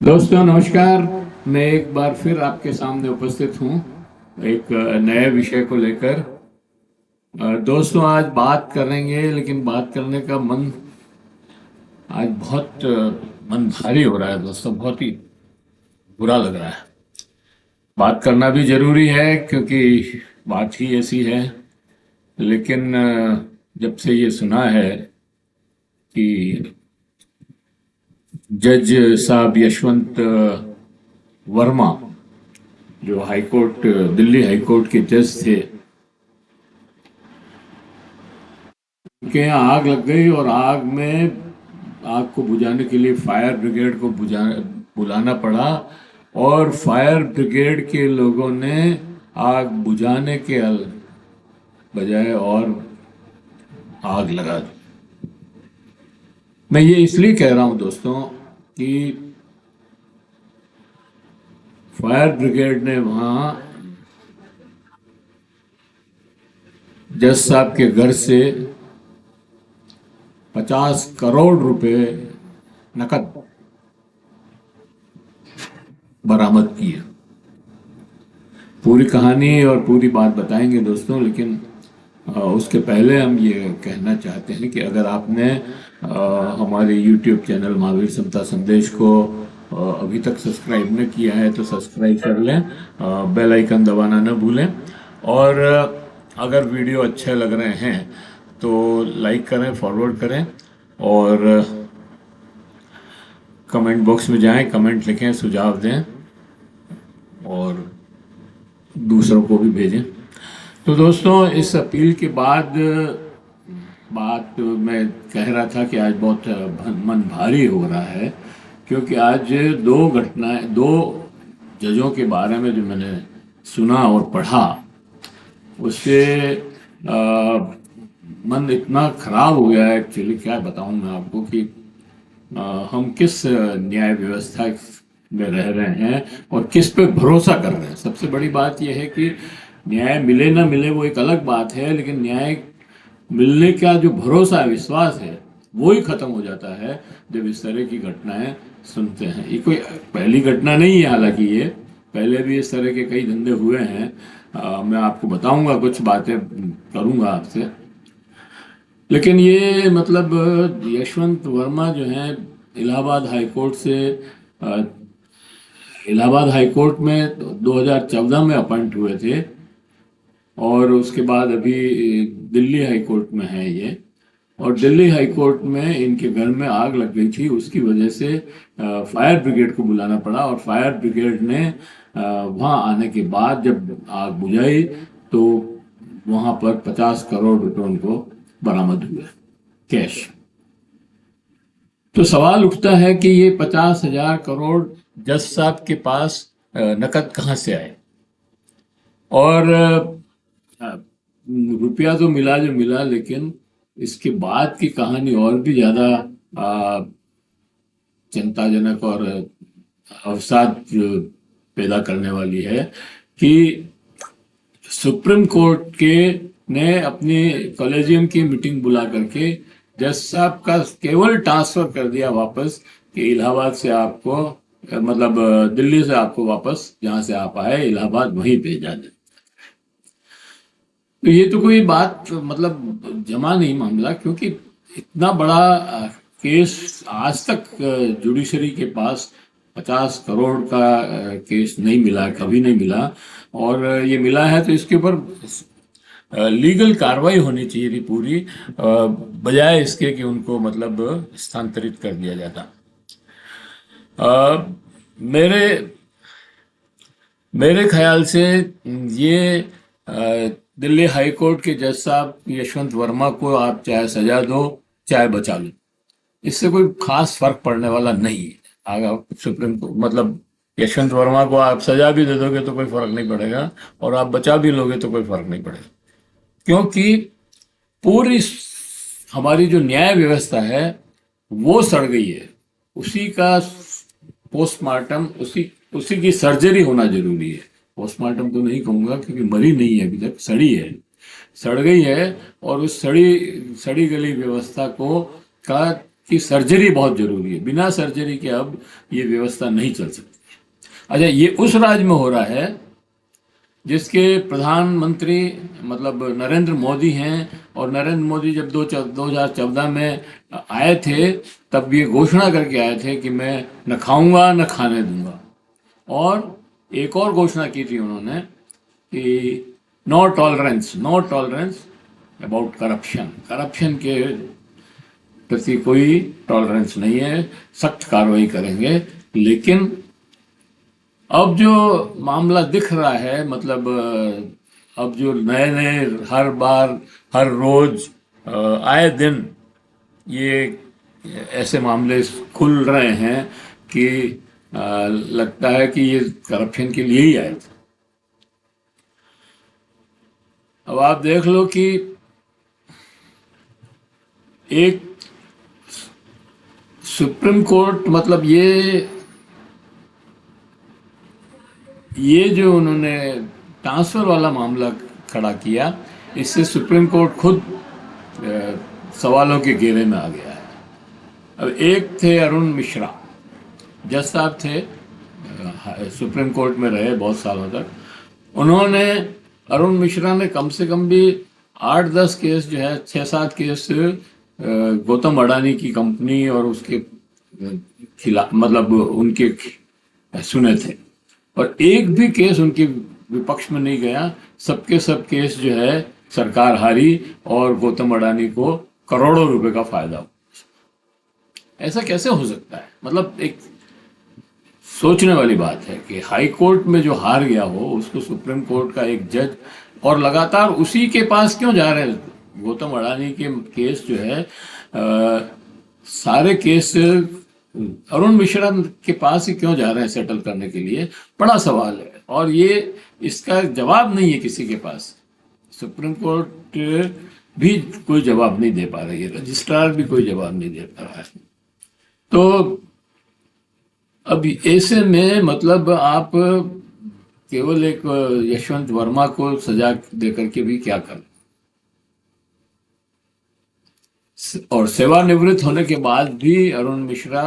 दोस्तों नमस्कार। मैं एक बार फिर आपके सामने उपस्थित हूँ एक नए विषय को लेकर। दोस्तों आज बात करेंगे, लेकिन बात करने का मन आज बहुत मन भारी हो रहा है दोस्तों, बहुत ही बुरा लग रहा है। बात करना भी जरूरी है क्योंकि बात ही ऐसी है। लेकिन जब से ये सुना है कि जज साहब यशवंत वर्मा, जो high court Delhi high court के जज थे, उनके यहाँ आग लग गई और आग को बुझाने के लिए फायर ब्रिगेड को बुलाना पड़ा। और फायर ब्रिगेड के लोगों ने आग बुझाने के बजाय और आग लगा दी। मैं ये इसलिए कह रहा हूं दोस्तों कि फायर ब्रिगेड ने वहां जज साहब के घर से 50 करोड़ रुपए नकद बरामद किए। पूरी कहानी और पूरी बात बताएंगे दोस्तों, लेकिन उसके पहले हम ये कहना चाहते हैं कि अगर आपने हमारे YouTube चैनल महावीर समता संदेश को अभी तक सब्सक्राइब न किया है तो सब्सक्राइब कर लें, बेल आइकन दबाना न भूलें। और अगर वीडियो अच्छे लग रहे हैं तो लाइक करें, फॉरवर्ड करें और कमेंट बॉक्स में जाएं, कमेंट लिखें, सुझाव दें और दूसरों को भी भेजें। तो दोस्तों इस अपील के बाद बात मैं कह रहा था कि आज बहुत मन भारी हो रहा है, क्योंकि आज दो जजों के बारे में जो मैंने सुना और पढ़ा, उससे मन इतना खराब हो गया है। एक्चुअली क्या बताऊं मैं आपको कि हम किस न्याय व्यवस्था में रह रहे हैं और किस पे भरोसा कर रहे हैं। सबसे बड़ी बात यह है कि न्याय मिले ना मिले वो एक अलग बात है, लेकिन न्याय मिलने का जो भरोसा है, विश्वास है, वो ही खत्म हो जाता है जब इस तरह की घटनाएं सुनते हैं। ये कोई पहली घटना नहीं है, हालांकि ये पहले भी इस तरह के कई धंधे हुए हैं। मैं आपको बताऊंगा, कुछ बातें करूंगा आपसे। लेकिन ये मतलब यशवंत वर्मा जो हैं इलाहाबाद हाई कोर्ट से अ, इलाहाबाद हाई कोर्ट में 2014 में अपॉइंट हुए थे और उसके बाद अभी दिल्ली हाई कोर्ट में है ये। और दिल्ली हाई कोर्ट में इनके घर में आग लग गई थी, उसकी वजह से फायर ब्रिगेड को बुलाना पड़ा और फायर ब्रिगेड ने वहां आने के बाद जब आग बुझाई तो वहां पर 50 करोड़ रुपए उनको बरामद हुए, कैश। तो सवाल उठता है कि ये 50,000 करोड़ जज साहब के पास नकद कहाँ से आए। और रुपया तो मिला जो मिला, लेकिन इसके बाद की कहानी और भी ज्यादा चिंताजनक और अवसाद पैदा करने वाली है कि सुप्रीम कोर्ट के ने अपनी कॉलेजियम की मीटिंग बुला करके जज साहब का केवल ट्रांसफर कर दिया वापस कि इलाहाबाद से आपको मतलब दिल्ली से आपको वापस जहां से आप आए इलाहाबाद वहीं भेजा जाए। तो ये तो कोई बात मतलब जमा नहीं मामला, क्योंकि इतना बड़ा केस आज तक जुडिशरी के पास 50 करोड़ का केस नहीं मिला, कभी नहीं मिला। और ये मिला है तो इसके ऊपर लीगल कार्रवाई होनी चाहिए थी पूरी, बजाय इसके कि उनको मतलब स्थानांतरित कर दिया जाता। मेरे मेरे ख्याल से ये दिल्ली हाई कोर्ट के जज साहब यशवंत वर्मा को आप चाहे सजा दो चाहे बचा लो, इससे कोई खास फर्क पड़ने वाला नहीं है। अगर सुप्रीम कोर्ट मतलब यशवंत वर्मा को आप सजा भी दे दोगे तो कोई फर्क नहीं पड़ेगा और आप बचा भी लोगे तो कोई फर्क नहीं पड़ेगा, क्योंकि पूरी हमारी जो न्याय व्यवस्था है वो सड़ गई है। उसी का पोस्टमार्टम, उसी उसी की सर्जरी होना जरूरी है। पोस्टमार्टम तो नहीं कहूंगा क्योंकि मरी नहीं है, अभी तक सड़ी है, सड़ गई है। और उस सड़ी सड़ी गली व्यवस्था को का कि सर्जरी बहुत जरूरी है, बिना सर्जरी के अब ये व्यवस्था नहीं चल सकती। अच्छा, ये उस राज्य में हो रहा है जिसके प्रधानमंत्री मतलब नरेंद्र मोदी हैं, और नरेंद्र मोदी जब 2014 में आए थे तब ये घोषणा करके आए थे कि मैं न खाऊंगा न खाने दूंगा। और एक और घोषणा की थी उन्होंने कि no tolerance about corruption, corruption के प्रति कोई टॉलरेंस नहीं है, सख्त कार्रवाई करेंगे। लेकिन अब जो मामला दिख रहा है, मतलब अब जो नए नए हर बार हर रोज आए दिन ये ऐसे मामले खुल रहे हैं कि लगता है कि ये करप्शन के लिए ही आए थे। अब आप देख लो कि एक सुप्रीम कोर्ट, मतलब ये जो उन्होंने ट्रांसफर वाला मामला खड़ा किया, इससे सुप्रीम कोर्ट खुद सवालों के घेरे में आ गया है। अब एक थे अरुण मिश्रा, जज साहब थे, सुप्रीम कोर्ट में रहे बहुत सालों तक। उन्होंने, अरुण मिश्रा ने कम से कम भी 8-10 केस जो है, 6-7 केस गौतम अडानी की कंपनी और उसके खिलाफ, मतलब उनके सुने थे, और एक भी केस उनके विपक्ष में नहीं गया। सबके सब केस जो है सरकार हारी और गौतम अडानी को करोड़ों रुपए का फायदा हुआ। ऐसा कैसे हो सकता है? मतलब एक सोचने वाली बात है कि हाई कोर्ट में जो हार गया हो उसको सुप्रीम कोर्ट का एक जज, और लगातार उसी के पास क्यों जा रहे हैं? गौतम अडानी के केस जो है सारे केस अरुण मिश्रा के पास ही क्यों जा रहे हैं सेटल करने के लिए? बड़ा सवाल है, और ये इसका जवाब नहीं है किसी के पास। सुप्रीम कोर्ट भी कोई जवाब नहीं दे पा रही है, रजिस्ट्रार भी कोई जवाब नहीं दे पा रहा है। तो अब ऐसे में मतलब आप केवल एक यशवंत वर्मा को सजा देकर के भी क्या कर, और सेवानिवृत्त होने के बाद भी अरुण मिश्रा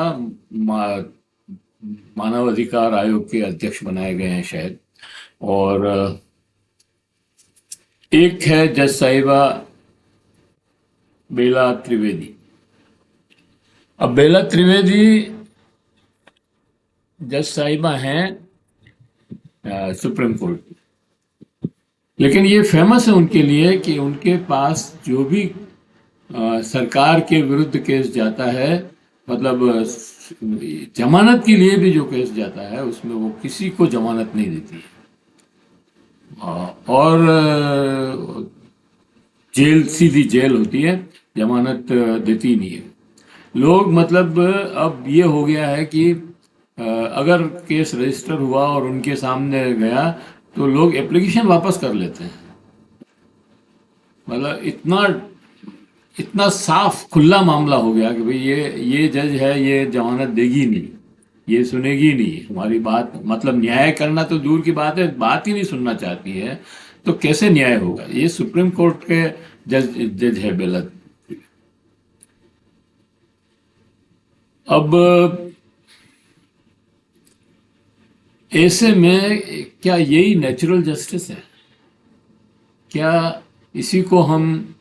मानव अधिकार आयोग के अध्यक्ष बनाए गए हैं शायद। और एक है जज साहिबा बेला त्रिवेदी। अब बेला त्रिवेदी जज साहिबा हैं सुप्रीम कोर्ट की, लेकिन ये फेमस है उनके लिए कि उनके पास जो भी सरकार के विरुद्ध केस जाता है, मतलब जमानत के लिए भी जो केस जाता है उसमें वो किसी को जमानत नहीं देती है, और जेल, सीधी जेल होती है, जमानत देती नहीं है। लोग, मतलब अब ये हो गया है कि अगर केस रजिस्टर हुआ और उनके सामने गया तो लोग एप्लीकेशन वापस कर लेते हैं। मतलब इतना साफ खुला मामला हो गया कि भाई ये जज है, ये जमानत देगी नहीं, ये सुनेगी नहीं हमारी बात, मतलब न्याय करना तो दूर की बात है, बात ही नहीं सुनना चाहती है, तो कैसे न्याय होगा? ये सुप्रीम कोर्ट के जज है बेला। अब ऐसे में क्या यही नेचुरल जस्टिस है? क्या इसी को हम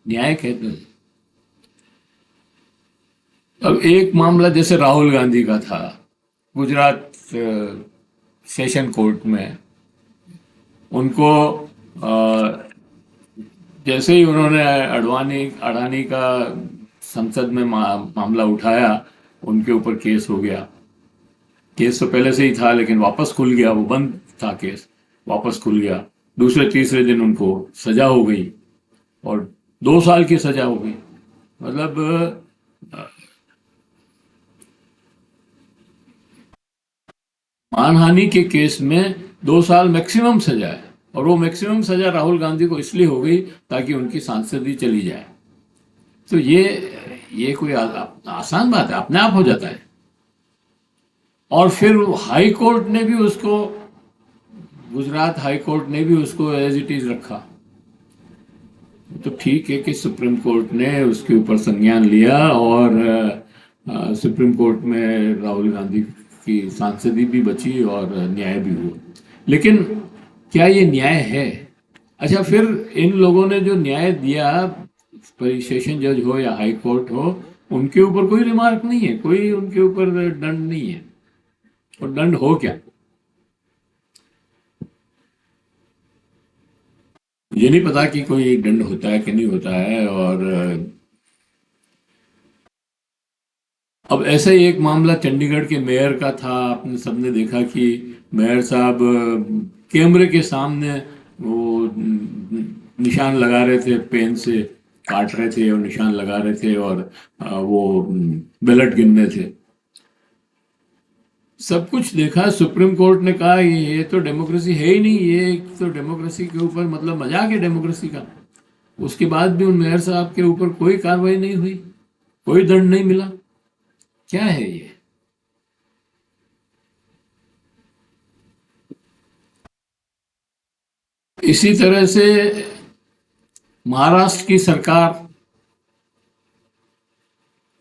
न्याय कहते हैं? अब एक मामला जैसे राहुल गांधी का था, गुजरात सेशन कोर्ट में उनको जैसे ही उन्होंने अडानी का संसद में मामला उठाया, उनके ऊपर केस हो गया। केस तो पहले से ही था लेकिन वापस खुल गया, वो बंद था केस, वापस खुल गया। दूसरे तीसरे दिन उनको सजा हो गई, और 2 साल की सजा हो गई। मतलब मानहानि के केस में 2 साल मैक्सिमम सजा है, और वो मैक्सिमम सजा राहुल गांधी को इसलिए हो गई ताकि उनकी सांसदी चली जाए। तो ये कोई आसान बात है? अपने आप हो जाता है। और फिर हाई कोर्ट ने भी उसको, गुजरात हाई कोर्ट ने भी उसको एज इट इज रखा। तो ठीक है कि सुप्रीम कोर्ट ने उसके ऊपर संज्ञान लिया और सुप्रीम कोर्ट में राहुल गांधी की सांसदी भी बची और न्याय भी हुआ। लेकिन क्या ये न्याय है? अच्छा, फिर इन लोगों ने जो न्याय दिया, सेशन जज हो या हाई कोर्ट हो, उनके ऊपर कोई रिमार्क नहीं है, कोई उनके ऊपर दंड नहीं है। और दंड हो क्या? मुझे नहीं पता कि कोई दंड होता है कि नहीं होता है। और अब ऐसा ही एक मामला चंडीगढ़ के मेयर का था। आपने सबने देखा कि मेयर साहब कैमरे के सामने वो निशान लगा रहे थे, पेन से काट रहे थे और निशान लगा रहे थे, और वो बैलेट गिनने थे। सब कुछ देखा। सुप्रीम कोर्ट ने कहा ये तो डेमोक्रेसी है ही नहीं, ये तो डेमोक्रेसी के ऊपर मतलब मजाक है डेमोक्रेसी का। उसके बाद भी उन मेयर साहब के ऊपर कोई कार्रवाई नहीं हुई, कोई दंड नहीं मिला। क्या है ये? इसी तरह से महाराष्ट्र की सरकार,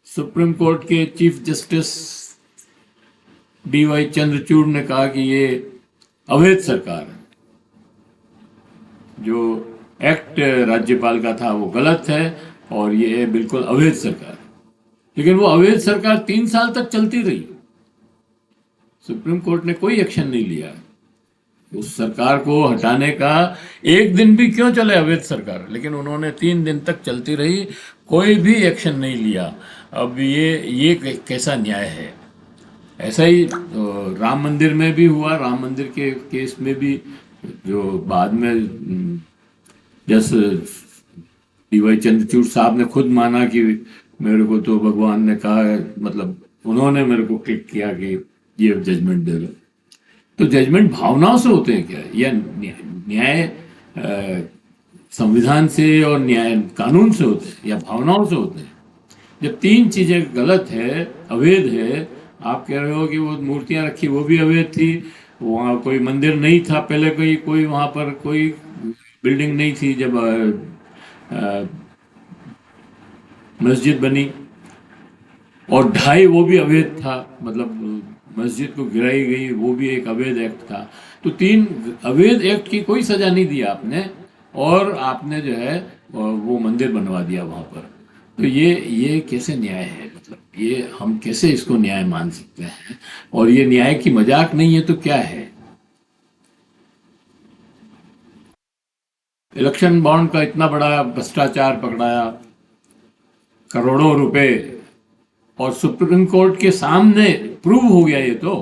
सुप्रीम कोर्ट के चीफ जस्टिस DY चंद्रचूड़ ने कहा कि ये अवैध सरकार है। जो एक्ट राज्यपाल का था वो गलत है और ये है बिल्कुल अवैध सरकार। लेकिन वो अवैध सरकार 3 साल तक चलती रही, सुप्रीम कोर्ट ने कोई एक्शन नहीं लिया उस सरकार को हटाने का। एक दिन भी क्यों चले अवैध सरकार, लेकिन उन्होंने 3 दिन तक चलती रही, कोई भी एक्शन नहीं लिया। अब ये कैसा न्याय है? ऐसा ही राम मंदिर में भी हुआ। राम मंदिर के केस में भी जो बाद में जस DY चंद्रचूड़ साहब ने खुद माना कि मेरे को तो भगवान ने कहा है, मतलब उन्होंने मेरे को क्लिक किया कि ये जजमेंट दे दो। तो जजमेंट भावनाओं से होते हैं क्या, या न्याय संविधान से और न्याय कानून से होते हैं, या भावनाओं से होते हैं? जब तीन चीजें गलत है, अवैध है। आप कह रहे हो कि वो मूर्तियां रखी वो भी अवैध थी, वहाँ कोई मंदिर नहीं था पहले, कोई कोई वहाँ पर कोई बिल्डिंग नहीं थी जब मस्जिद बनी, और ढाई वो भी अवैध था, मतलब मस्जिद को गिराई गई वो भी एक अवैध एक्ट था। तो तीन अवैध एक्ट की कोई सजा नहीं दी आपने, और आपने जो है वो मंदिर बनवा दिया वहां पर। तो ये कैसे न्याय है? मतलब ये हम कैसे इसको न्याय मान सकते हैं? और ये न्याय की मजाक नहीं है तो क्या है? इलेक्शन बॉन्ड का इतना बड़ा भ्रष्टाचार पकड़ाया, करोड़ों रुपए, और सुप्रीम कोर्ट के सामने प्रूव हो गया ये तो।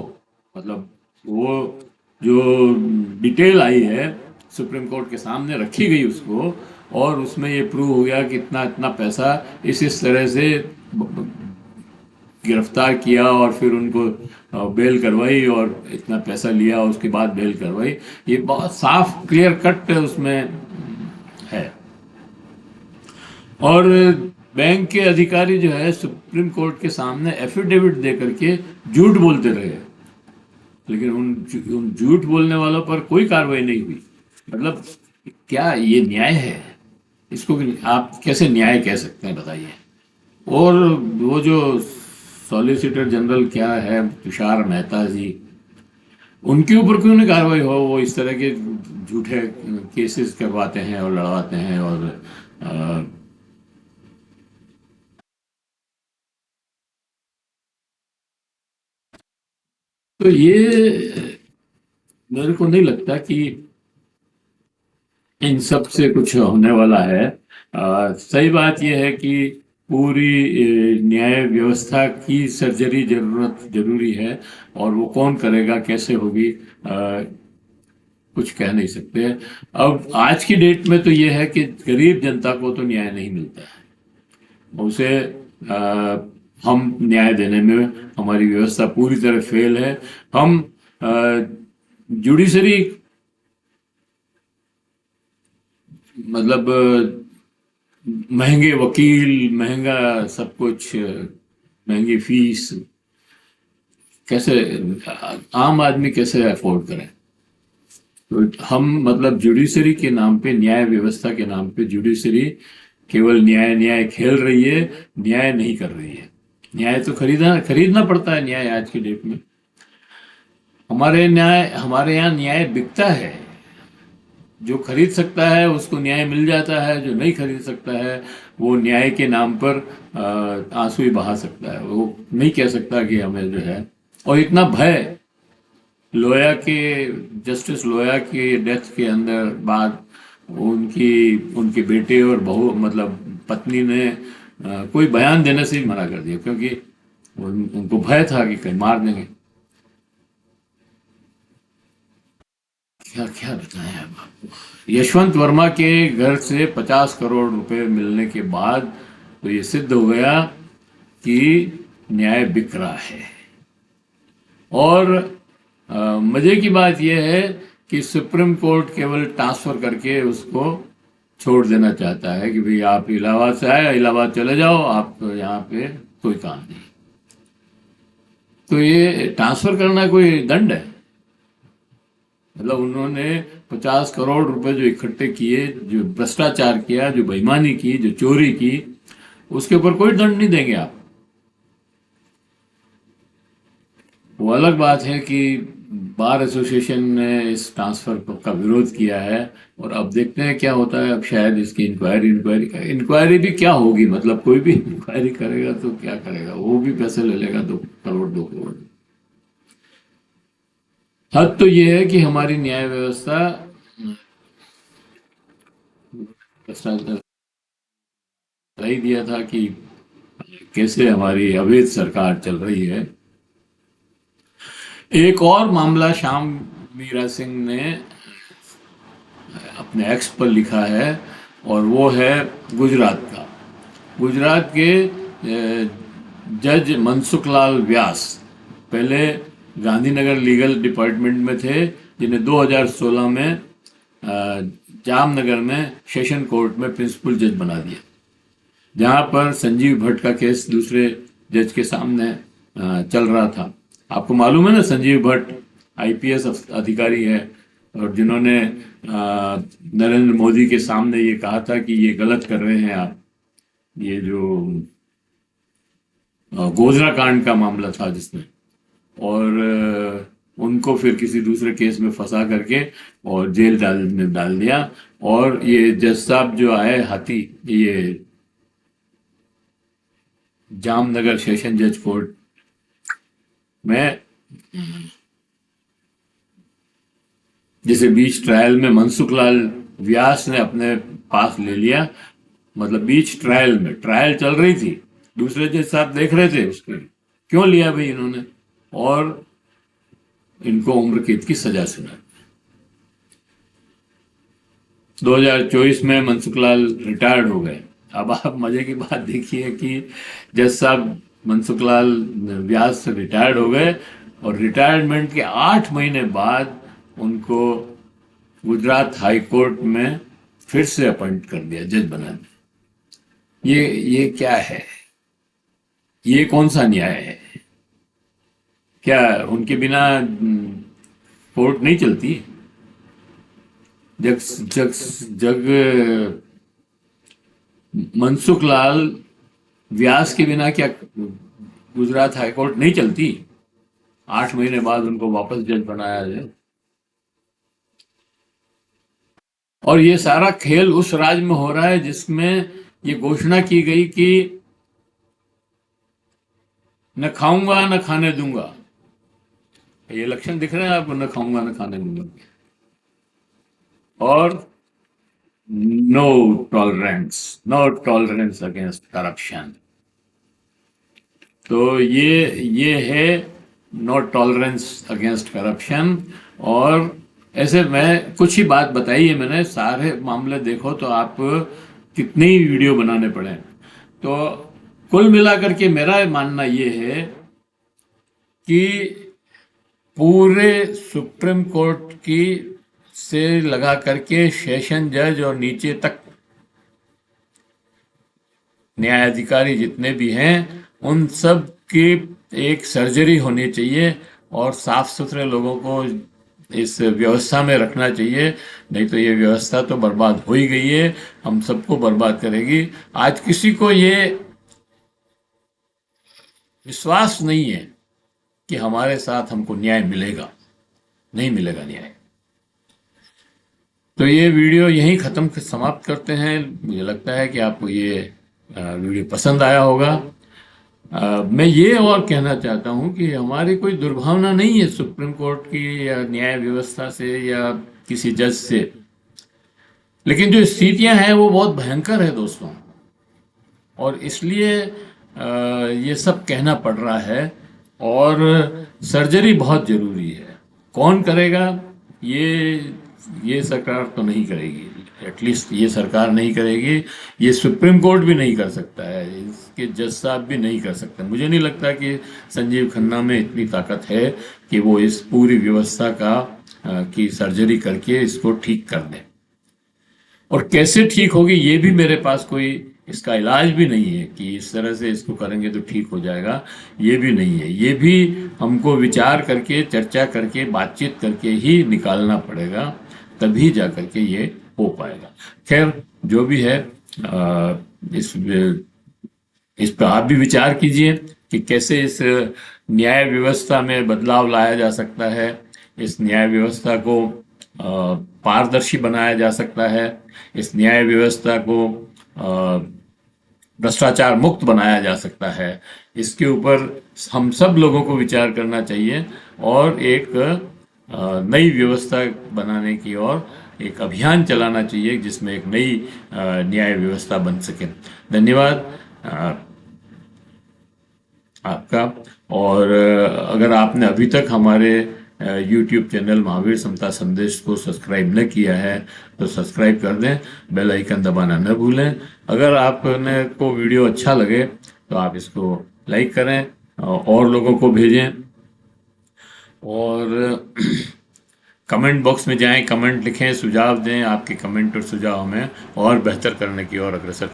मतलब वो जो डिटेल आई है सुप्रीम कोर्ट के सामने रखी गई उसको, और उसमें ये प्रूव हो गया कि इतना इतना पैसा इस तरह से गिरफ्तार किया और फिर उनको बेल करवाई और इतना पैसा लिया, उसके बाद बेल करवाई। ये बहुत साफ क्लियर कट उसमें है। और बैंक के अधिकारी जो है सुप्रीम कोर्ट के सामने एफिडेविट दे करके झूठ बोलते रहे, लेकिन उन झूठ बोलने वालों पर कोई कार्रवाई नहीं हुई। मतलब क्या ये न्याय है? इसको आप कैसे न्याय कह सकते हैं, बताइए। और वो जो सॉलिसिटर जनरल क्या है, तुषार मेहता जी, उनके ऊपर क्यों नहीं कार्रवाई हो? वो इस तरह के झूठे केसेस करवाते हैं और लड़वाते हैं। और तो ये मेरे को नहीं लगता कि इन सब से कुछ होने वाला है। सही बात यह है कि पूरी न्याय व्यवस्था की सर्जरी जरूरी है, और वो कौन करेगा, कैसे होगी, कुछ कह नहीं सकते। अब आज की डेट में तो ये है कि गरीब जनता को तो न्याय नहीं मिलता है, उसे हम न्याय देने में हमारी व्यवस्था पूरी तरह फेल है। हम जुडिशरी, मतलब महंगे वकील, महंगा सब कुछ, महंगी फीस, कैसे आम आदमी कैसे अफोर्ड करें? तो हम मतलब जुडिशरी के नाम पे, न्याय व्यवस्था के नाम पे जुडिशरी केवल न्याय न्याय खेल रही है, न्याय नहीं कर रही है। न्याय तो खरीदना खरीदना पड़ता है न्याय आज की डेट में। हमारे यहाँ न्याय बिकता है। जो खरीद सकता है उसको न्याय मिल जाता है, जो नहीं खरीद सकता है वो न्याय के नाम पर आंसू ही बहा सकता है, वो नहीं कह सकता कि हमें जो है। और इतना भय, लोया के जस्टिस लोया की डेथ के अंदर बाद उनकी उनके बेटे और बहू मतलब पत्नी ने कोई बयान देने से ही मना कर दिया, क्योंकि उनको भय था कि कहीं मार देंगे। क्या क्या बताएं अब आपको। यशवंत वर्मा के घर से 50 करोड़ रुपए मिलने के बाद तो ये सिद्ध हो गया कि न्याय बिक रहा है। और मजे की बात यह है कि सुप्रीम कोर्ट केवल ट्रांसफर करके उसको छोड़ देना चाहता है कि भाई आप इलाहाबाद से आए, इलाहाबाद चले जाओ, आप यहाँ पे कोई काम नहीं। तो ये ट्रांसफर करना कोई दंड है? मतलब उन्होंने 50 करोड़ रुपए जो इकट्ठे किए, जो भ्रष्टाचार किया, जो बेईमानी की, जो चोरी की, उसके ऊपर कोई दंड नहीं देंगे आप। वो अलग बात है कि बार एसोसिएशन ने इस ट्रांसफर का विरोध किया है, और अब देखते हैं क्या होता है। अब शायद इसकी इंक्वायरी भी क्या होगी, मतलब कोई भी इंक्वायरी करेगा तो क्या करेगा, वो भी पैसे ले लेगा, 2 करोड़ 2 करोड़। हद तो ये है कि हमारी न्याय व्यवस्था भ्रष्टाचार ही दिया था कि कैसे हमारी अवैध सरकार चल रही है। एक और मामला श्याम मीरा सिंह ने अपने एक्स पर लिखा है, और वो है गुजरात का। गुजरात के जज मनसुख लाल व्यास पहले गांधीनगर लीगल डिपार्टमेंट में थे, जिन्हें 2016 में जामनगर में सेशन कोर्ट में प्रिंसिपल जज बना दिया, जहां पर संजीव भट्ट का केस दूसरे जज के सामने चल रहा था। आपको मालूम है ना, संजीव भट्ट आईपीएस अधिकारी है, और जिन्होंने नरेंद्र मोदी के सामने ये कहा था कि ये गलत कर रहे हैं आप। ये जो गोधरा कांड का मामला था जिसमें, और उनको फिर किसी दूसरे केस में फंसा करके और जेल डाल दिया। और ये जज साहब जो आए हाथी, ये जामनगर सेशन जज कोर्ट में, जैसे बीच ट्रायल में मनसुख लाल व्यास ने अपने पास ले लिया। मतलब बीच ट्रायल में, ट्रायल चल रही थी, दूसरे जज साहब देख रहे थे उसके, क्यों लिया भाई इन्होंने, और इनको उम्र कैद की सजा सुना। 2024 में मनसुख लाल रिटायर्ड हो गए। अब आप मजे की बात देखिए कि जज साहब मनसुख लाल व्यास से रिटायर्ड हो गए, और रिटायरमेंट के 8 महीने बाद उनको गुजरात हाई कोर्ट में फिर से अपॉइंट कर दिया, जज बना दिया। ये क्या है? ये कौन सा न्याय है? क्या उनके बिना कोर्ट नहीं चलती? जग जग जग मनसुख लाल व्यास के बिना क्या गुजरात हाईकोर्ट नहीं चलती? 8 महीने बाद उनको वापस जज बनाया जाए। और ये सारा खेल उस राज्य में हो रहा है जिसमें ये घोषणा की गई कि न खाऊंगा न खाने दूंगा। ये लक्षण दिख रहे हैं आपको, न खाऊंगा न खाने दूंगा। और नो टॉलरेंस अगेंस्ट करप्शन। तो ये है नो टॉलरेंस अगेंस्ट करप्शन। और ऐसे मैं कुछ ही बात बताई है मैंने, सारे मामले देखो तो आप कितने ही वीडियो बनाने पड़े। तो कुल मिलाकर के मेरा मानना ये है कि पूरे सुप्रीम कोर्ट की से लगा करके सेशन जज और नीचे तक न्यायाधिकारी जितने भी हैं, उन सब की एक सर्जरी होनी चाहिए, और साफ सुथरे लोगों को इस व्यवस्था में रखना चाहिए, नहीं तो ये व्यवस्था तो बर्बाद हो ही गई है, हम सबको बर्बाद करेगी। आज किसी को ये विश्वास नहीं है कि हमारे साथ हमको न्याय मिलेगा, नहीं मिलेगा न्याय। तो ये वीडियो यहीं ख़त्म समाप्त करते हैं। मुझे लगता है कि आपको ये वीडियो पसंद आया होगा। मैं ये और कहना चाहता हूँ कि हमारी कोई दुर्भावना नहीं है सुप्रीम कोर्ट की या न्याय व्यवस्था से या किसी जज से, लेकिन जो स्थितियां हैं वो बहुत भयंकर है दोस्तों, और इसलिए ये सब कहना पड़ रहा है। और सर्जरी बहुत जरूरी है। कौन करेगा? ये सरकार तो नहीं करेगी, एटलीस्ट ये सरकार नहीं करेगी, ये सुप्रीम कोर्ट भी नहीं कर सकता है, इसके जज साहब भी नहीं कर सकते। मुझे नहीं लगता कि संजीव खन्ना में इतनी ताकत है कि वो इस पूरी व्यवस्था की सर्जरी करके इसको ठीक कर दें। और कैसे ठीक होगी ये भी मेरे पास कोई इसका इलाज भी नहीं है कि इस तरह से इसको करेंगे तो ठीक हो जाएगा, ये भी नहीं है। ये भी हमको विचार करके, चर्चा करके, बातचीत करके ही निकालना पड़ेगा, तभी जा करके ये हो पाएगा। खैर, जो भी है, इस पर आप भी विचार कीजिए कि कैसे इस न्याय व्यवस्था में बदलाव लाया जा सकता है, इस न्याय व्यवस्था को पारदर्शी बनाया जा सकता है, इस न्याय व्यवस्था को भ्रष्टाचार मुक्त बनाया जा सकता है। इसके ऊपर हम सब लोगों को विचार करना चाहिए और एक नई व्यवस्था बनाने की ओर एक अभियान चलाना चाहिए जिसमें एक नई न्याय व्यवस्था बन सके। धन्यवाद आपका। और अगर आपने अभी तक हमारे YouTube चैनल महावीर समता संदेश को सब्सक्राइब न किया है तो सब्सक्राइब कर दें, बेल आइकन दबाना न भूलें। अगर आपने को वीडियो अच्छा लगे तो आप इसको लाइक करें और लोगों को भेजें, और कमेंट बॉक्स में जाएं, कमेंट लिखें, सुझाव दें। आपके कमेंट और सुझाव हमें और बेहतर करने की ओर अग्रसर